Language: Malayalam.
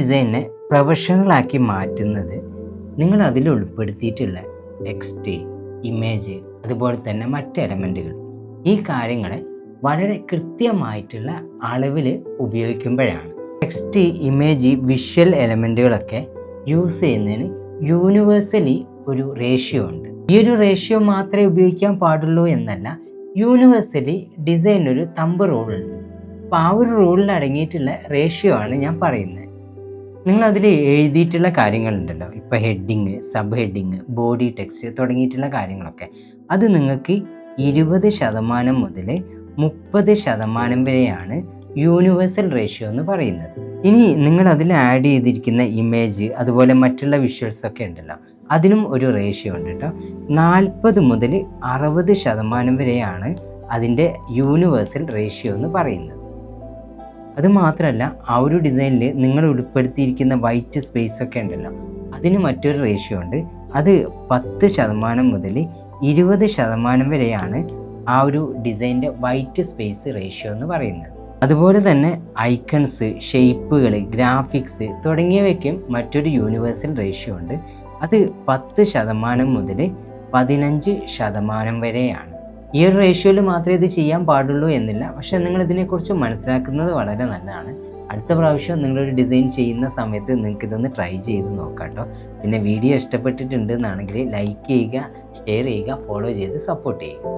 ഡിസൈനെ പ്രൊഫഷണലാക്കി മാറ്റുന്നത് നിങ്ങൾ അതിൽ ഉൾപ്പെടുത്തിയിട്ടുള്ള ടെക്സ്റ്റ്, ഇമേജ്, അതുപോലെ തന്നെ മറ്റ് എലമെൻറ്റുകൾ, ഈ കാര്യങ്ങളെ വളരെ കൃത്യമായിട്ടുള്ള അളവിൽ ഉപയോഗിക്കുമ്പോഴാണ്. ടെക്സ്റ്റ്, ഇമേജ്, വിഷ്വൽ എലമെൻറ്റുകളൊക്കെ യൂസ് ചെയ്യുന്നതിന് യൂണിവേഴ്സലി ഒരു റേഷ്യോ ഉണ്ട്. ഈ ഒരു റേഷ്യോ മാത്രമേ ഉപയോഗിക്കാൻ പാടുള്ളൂ എന്നല്ല, യൂണിവേഴ്സലി ഡിസൈനൊരു തമ്പ് റൂളുണ്ട്. അപ്പോൾ ആ ഒരു റൂളിൽ അടങ്ങിയിട്ടുള്ള റേഷ്യോ ആണ് ഞാൻ പറയുന്നത്. നിങ്ങളതിൽ എഴുതിയിട്ടുള്ള കാര്യങ്ങളുണ്ടല്ലോ, ഇപ്പോൾ heading, sub heading, body text തുടങ്ങിയിട്ടുള്ള കാര്യങ്ങളൊക്കെ, അത് നിങ്ങൾക്ക് 20% മുതൽ 30% വരെയാണ് യൂണിവേഴ്സൽ റേഷ്യോ എന്ന് പറയുന്നത്. ഇനി നിങ്ങൾ അതിൽ ആഡ് ചെയ്തിരിക്കുന്ന ഇമേജ്, അതുപോലെ മറ്റുള്ള വിഷ്വൽസൊക്കെ ഉണ്ടല്ലോ, അതിനും ഒരു റേഷ്യോ ഉണ്ട് കേട്ടോ. 40 മുതൽ 60% വരെയാണ് അതിൻ്റെ യൂണിവേഴ്സൽ റേഷ്യോ എന്ന് പറയുന്നത്. അതുമാത്രമല്ല, ആ ഒരു ഡിസൈനിൽ നിങ്ങൾ ഉൾപ്പെടുത്തിയിരിക്കുന്ന വൈറ്റ് സ്പേസ് ഒക്കെ ഉണ്ടല്ലോ, അതിന് മറ്റൊരു റേഷ്യോ ഉണ്ട്. അത് 10% മുതൽ 20% വരെയാണ് ആ ഒരു ഡിസൈൻ്റെ വൈറ്റ് സ്പേസ് റേഷ്യോ എന്ന് പറയുന്നത്. അതുപോലെ തന്നെ ഐക്കൺസ്, ഷേപ്പുകൾ, ഗ്രാഫിക്സ് തുടങ്ങിയവയ്ക്കും മറ്റൊരു യൂണിവേഴ്സൽ റേഷ്യോ ഉണ്ട്. അത് 10% മുതൽ 15% വരെയാണ്. ഈ ഒരു റേഷ്യോയിൽ മാത്രമേ ഇത് ചെയ്യാൻ പാടുള്ളൂ എന്നില്ല, പക്ഷേ നിങ്ങൾ ഇതിനെക്കുറിച്ച് മനസ്സിലാക്കുന്നത് വളരെ നല്ലതാണ്. അടുത്ത പ്രാവശ്യം നിങ്ങളൊരു ഡിസൈൻ ചെയ്യുന്ന സമയത്ത് നിങ്ങൾക്ക് ഇതൊന്ന് ട്രൈ ചെയ്ത് നോക്കാം കേട്ടോ. പിന്നെ വീഡിയോ ഇഷ്ടപ്പെട്ടിട്ടുണ്ട് എന്നാണെങ്കിൽ ലൈക്ക് ചെയ്യുക, ഷെയർ ചെയ്യുക, ഫോളോ ചെയ്ത് സപ്പോർട്ട് ചെയ്യുക.